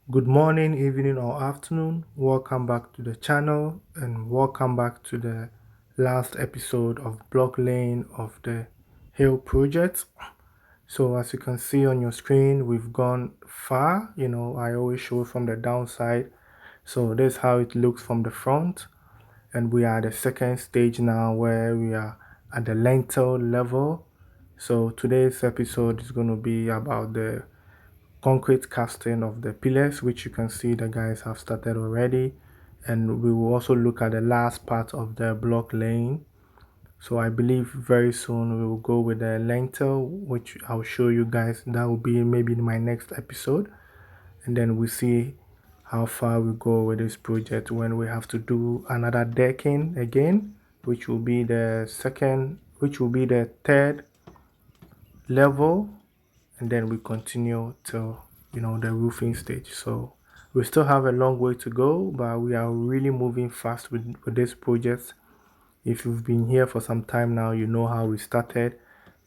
Good morning, evening, or afternoon. Welcome back to the channel and welcome back to the last episode of Block Lane of the Hill project. So, as you can see on your screen, we've gone far. I always show from the downside. So, this is how it looks from the front, and we are at the second stage now where we are at the lintel level. So, today's episode is going to be about the concrete casting of the pillars, which you can see the guys have started already. And we will also look at the last part of the block laying. So I believe very soon we will go with the lintel, which I'll show you guys. That will be maybe in my next episode. And then we see how far we go with this project when we have to do another decking again, which will be the third level, and then we continue till the roofing stage. So we still have a long way to go, but we are really moving fast with this project. If you've been here for some time now, you know how we started.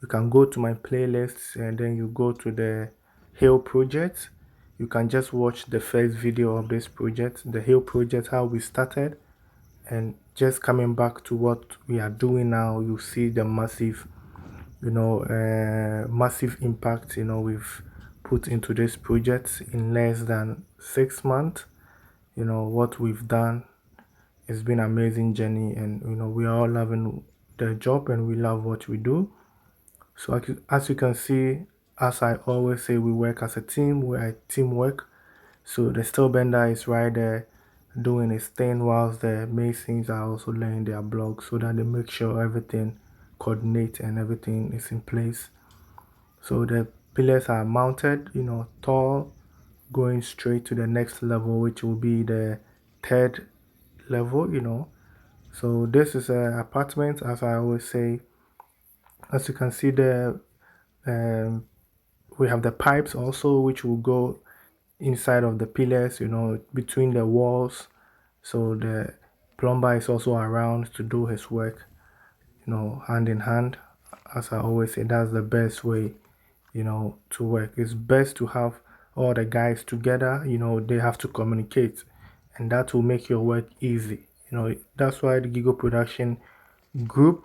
You can go to my playlist and then you go to the Hill project. You can just watch the first video of this project, the Hill project, how we started, and just coming back to what we are doing now. You see the massive impact we've put into this project in less than 6 months. What we've done, it's been an amazing journey, and we are all loving the job and we love what we do. So as you can see, as I always say, we work as a team. We are teamwork. So the steel bender is right there doing his thing whilst the masons are also laying their blocks so that they make sure everything coordinates and everything is in place. So the pillars are mounted, tall, going straight to the next level, which will be the third level. So this is an apartment, as I always say. As you can see there, um, we have the pipes also, which will go inside of the pillars, between the walls. So the plumber is also around to do his work, hand in hand. As I always say, that's the best way to work. It's best to have all the guys together. They have to communicate, and that will make your work easy. That's why the Gigo production group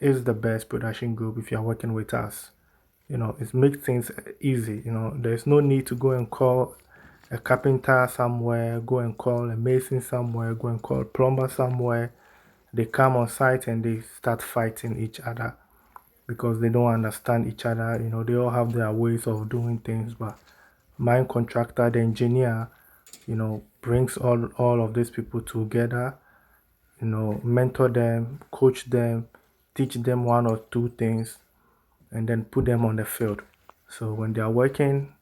is the best production group if you're working with us. It makes things easy. There's no need to go and call a carpenter somewhere, go and call a mason somewhere, go and call a plumber somewhere. They come on site and they start fighting each other because they don't understand each other. They all have their ways of doing things, but mine contractor, the engineer, brings all of these people together, mentor them, coach them, teach them one or two things, and then put them on the field. So when they are working,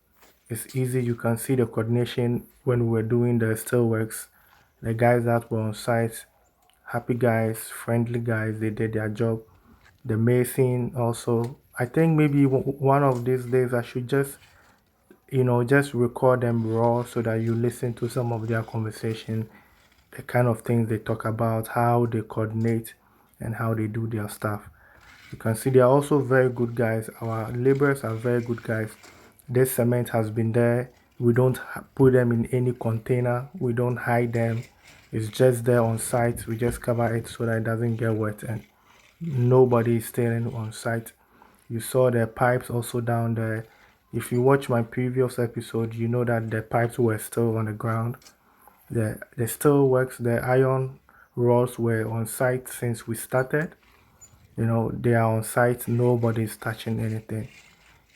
it's easy. You can see the coordination when we were doing the steelworks. The guys that were on site, happy guys, friendly guys, they did their job. The mason also. I think maybe one of these days I should just record them raw so that you listen to some of their conversation, the kind of things they talk about, how they coordinate, and how they do their stuff. You can see they are also very good guys. Our laborers are very good guys. This cement has been there. We don't put them in any container. We don't hide them. It's just there on site. We just cover it so that it doesn't get wet and nobody is staying on site. You saw the pipes also down there. If you watch my previous episode, you know that the pipes were still on the ground. The steel works, the iron rods were on site since we started. They are on site, nobody's touching anything.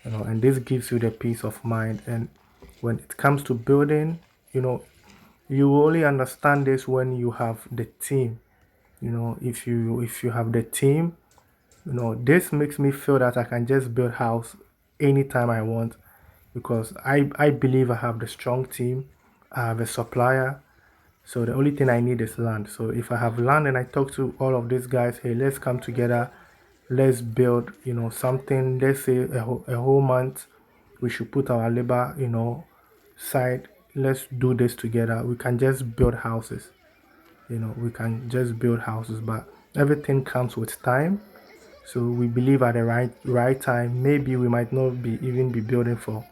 And this gives you the peace of mind. And when it comes to building, you will only understand this when you have the team. If you have the team, this makes me feel that I can just build house anytime I want because I believe I have the strong team. I have a supplier. So the only thing I need is land. So if I have land and I talk to all of these guys, hey, let's come together, let's build, something. Let's say a whole month, we should put our labor, side. Let's do this together. We can just build houses. We can just build houses, but everything comes with time. So we believe at the right time, maybe we might not be even be building for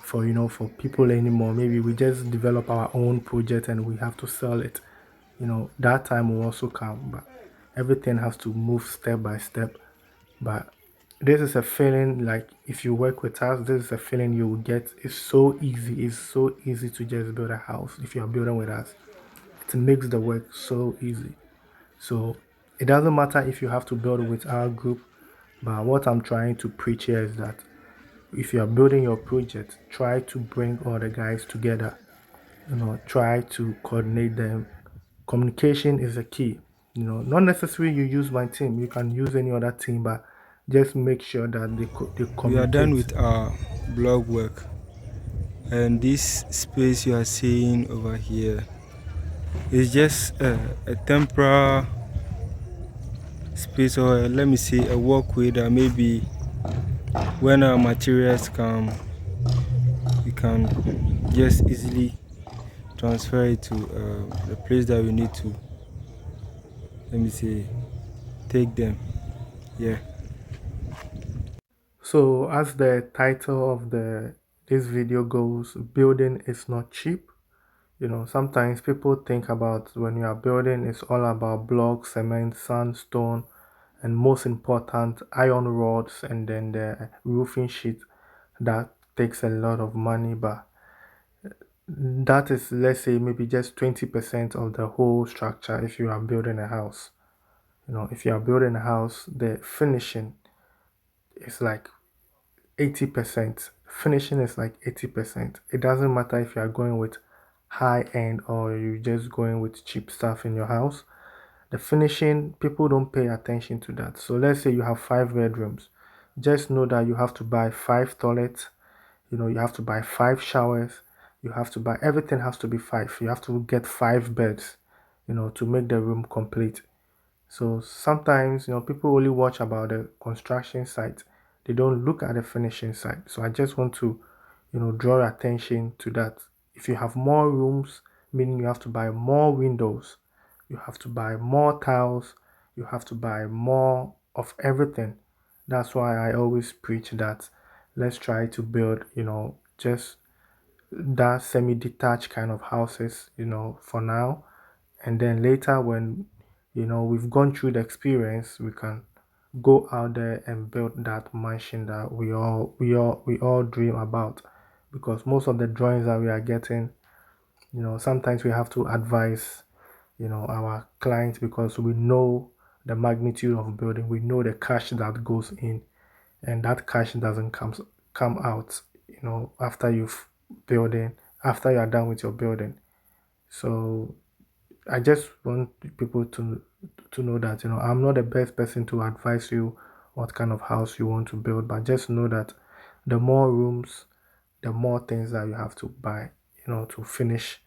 for for people anymore. Maybe we just develop our own project and we have to sell it. That time will also come, but everything has to move step by step. But this is a feeling like if you work with us, this is a feeling you will get. It's so easy. It's so easy to just build a house if you are building with us. It makes the work so easy. So it doesn't matter if you have to build with our group, but what I'm trying to preach here is that if you are building your project, try to bring all the guys together. Try to coordinate them. Communication is a key. Not necessarily you use my team, you can use any other team, but just make sure that they We are done communicate. with our blog work, and this space you are seeing over here is just a temporary space, or let me say a walkway that maybe when our materials come, we can just easily transfer it to the place that we need to, let me say, take them. Yeah. So as the title of the this video goes, building is not cheap. Sometimes people think about when you are building, it's all about blocks, cement, sandstone, and most important, iron rods, and then the roofing sheet. That takes a lot of money, but that is, let's say, maybe just 20% of the whole structure if you are building a house. If you are building a house, the finishing is like 80%. Finishing is like 80%. It doesn't matter if you are going with high end or you just going with cheap stuff in your house. The finishing, people don't pay attention to that. So let's say you have 5 bedrooms. Just know that you have to buy 5 toilets, you have to buy 5 showers, you have to buy everything has to be five. You have to get 5 beds, to make the room complete. So sometimes, people only watch about the construction site. They don't look at the finishing site. So I just want to, draw your attention to that. If you have more rooms, meaning you have to buy more windows, you have to buy more tiles, you have to buy more of everything. That's why I always preach that let's try to build, just that semi-detached kind of houses, for now, and then later when we've gone through the experience, we can go out there and build that mansion that we all dream about. Because most of the drawings that we are getting, sometimes we have to advise our clients because we know the magnitude of building, we know the cash that goes in, and that cash doesn't come out after you've building after you are done with your building. So I just want people to know that I'm not the best person to advise you what kind of house you want to build, but just know that the more rooms, the more things that you have to buy, to finish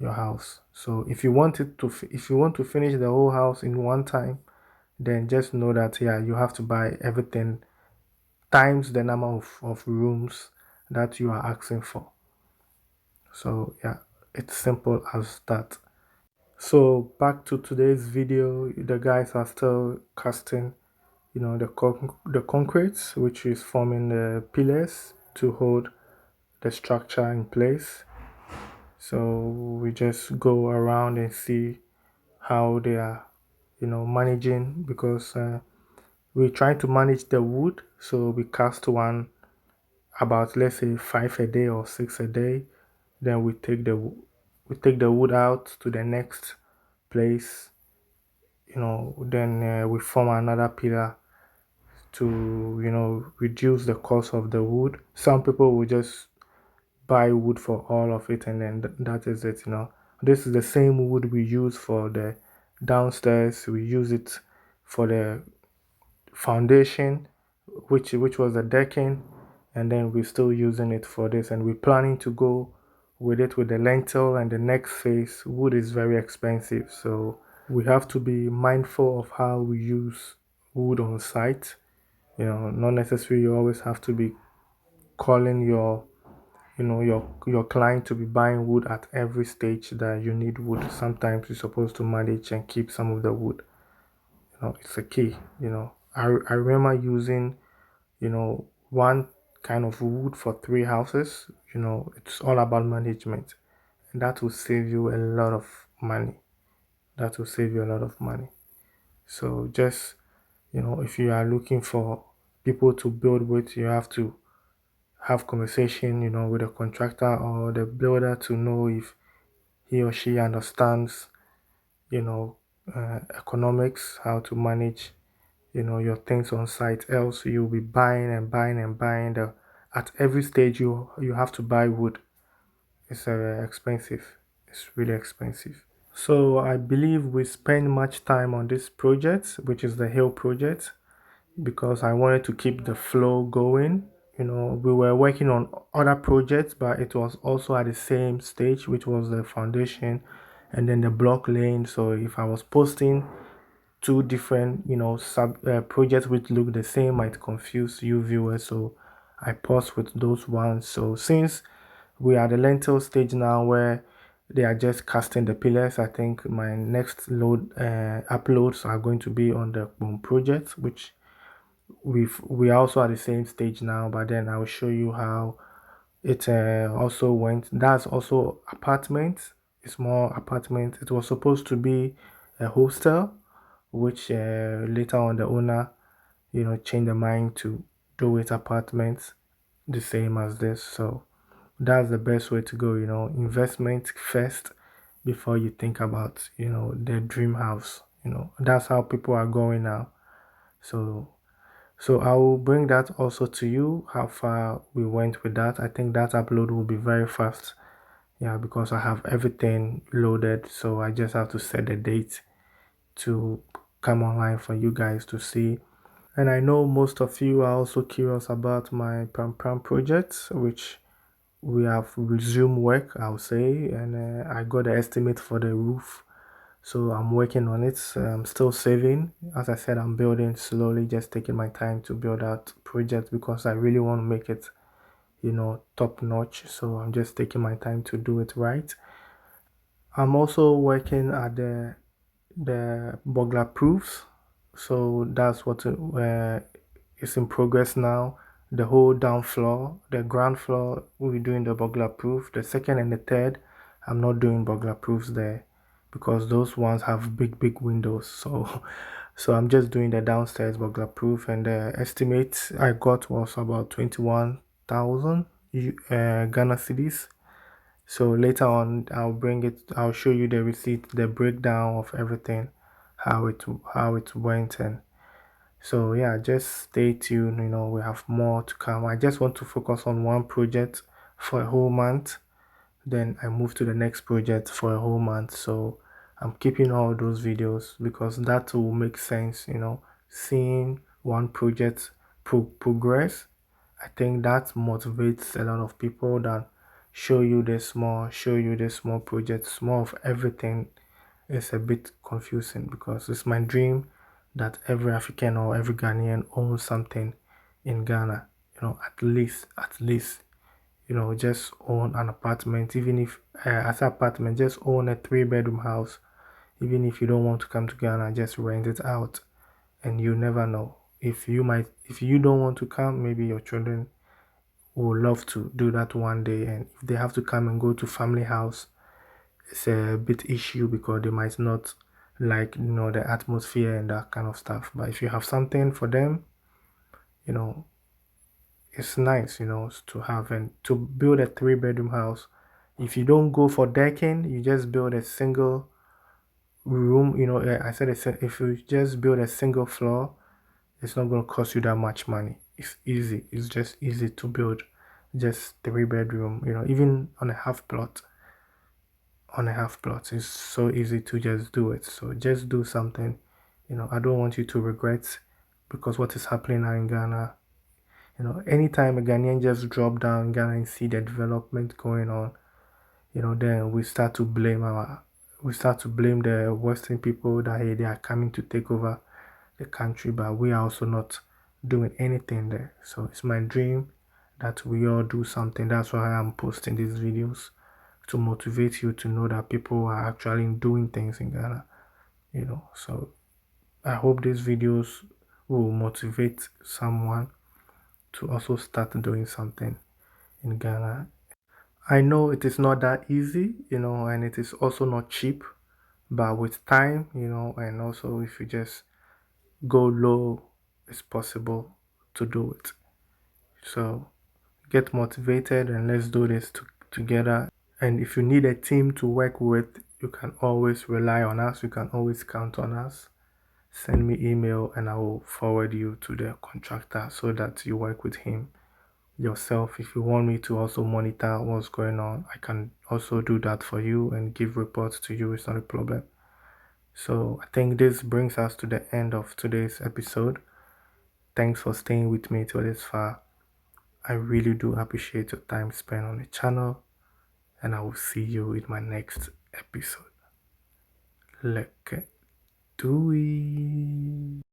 your house. So if you want to finish the whole house in one time, then just know that yeah, you have to buy everything times the number of rooms that you are asking for. So yeah, it's simple as that. So back to today's video, the guys are still casting, the concrete, which is forming the pillars to hold the structure in place. So we just go around and see how they are, managing because we're trying to manage the wood. So we cast one about let's say 5 a day or 6 a day. Then we take the wood out to the next place. Then we form another pillar to reduce the cost of the wood. Some people will just buy wood for all of it and then that is it. This is the same wood we use for the downstairs. We use it for the foundation, which was the decking, and then we're still using it for this, and we're planning to go with it with the lentil and the next phase. Wood is very expensive, so we have to be mindful of how we use wood on site. Not necessarily you always have to be calling your client to be buying wood at every stage that you need wood. Sometimes you're supposed to manage and keep some of the wood. It's a key. I remember using one kind of wood for three houses. It's all about management, and that will save you a lot of money. That will save you a lot of money. So just, if you are looking for people to build with, you have to have conversation, with the contractor or the builder to know if he or she understands, you know, economics, how to manage, your things on site. Else you'll be buying and buying and buying. At every stage you have to buy wood. It's expensive. It's really expensive. So I believe we spend much time on this project, which is the hill project, because I wanted to keep the flow going. We were working on other projects, but it was also at the same stage, which was the foundation and then the block laying. So if I was posting two different, sub projects which look the same, might confuse you viewers. So I paused with those ones. So since we are at the lentil stage now where they are just casting the pillars, I think my next uploads are going to be on the boom project, which we are also at the same stage now, but then I'll show you how it also went. That's also apartment. It's more apartment. It was supposed to be a hostel, which later on the owner, changed the mind to do it apartments, the same as this. So that's the best way to go. Investment first before you think about their dream house. That's how people are going now. So I will bring that also to you, how far we went with that. I think that upload will be very fast. Yeah, because I have everything loaded. So I just have to set the date to come online for you guys to see. And I know most of you are also curious about my Pram Pram project, which we have resumed work, I'll say. And I got the estimate for the roof. So I'm working on it. I'm still saving. As I said, I'm building slowly, just taking my time to build that project because I really want to make it, top notch. So I'm just taking my time to do it right. I'm also working at the burglar proofs. So that's what is in progress now. The whole down floor, the ground floor, we're doing the burglar proof. The second and the third, I'm not doing burglar proofs there because those ones have big windows. So so I'm just doing the downstairs burglar proof, and the estimate I got was about 21,000 Ghana cedis. So later on, I'll show you the receipt, the breakdown of everything, how it went, and so yeah, just stay tuned. We have more to come. I just want to focus on one project for a whole month, then I move to the next project for a whole month. So I'm keeping all those videos because that will make sense. Seeing one project progress, I think that motivates a lot of people that show you this small projects, more of everything. Is a bit confusing because it's my dream that every African or every Ghanaian owns something in Ghana. At least, just own an apartment. Even if, as an apartment, just own a three-bedroom house. Even if you don't want to come to Ghana, just rent it out, and you never know. If you don't want to come, maybe your children would love to do that one day, and if they have to come and go to family house, it's a bit issue because they might not like the atmosphere and that kind of stuff. But if you have something for them, you know it's nice, to have and to build a three-bedroom house. If you don't go for decking, you just build a single room. I said if you just build a single floor, it's not going to cost you that much money. It's easy. It's just easy to build. Just three-bedroom. Even on a half plot, it's so easy to just do it. So just do something. I don't want you to regret because what is happening now in Ghana. Anytime a Ghanaian just drop down in Ghana and see the development going on, then we start to blame the Western people that hey, they are coming to take over the country, but we are also not doing anything there. So it's my dream that we all do something. That's why I'm posting these videos to motivate you to know that people are actually doing things in Ghana. So I hope these videos will motivate someone to also start doing something in Ghana. I know it is not that easy, and it is also not cheap, but with time, and also if you just go low, it's possible to do it. So get motivated and let's do this together. And if you need a team to work with, you can always rely on us. You can always count on us. Send me email and I will forward you to the contractor so that you work with him yourself. If you want me to also monitor what's going on, I can also do that for you and give reports to you. It's not a problem. So I think this brings us to the end of today's episode. Thanks for staying with me till this far. I really do appreciate your time spent on the channel, and I will see you in my next episode. Let's do it.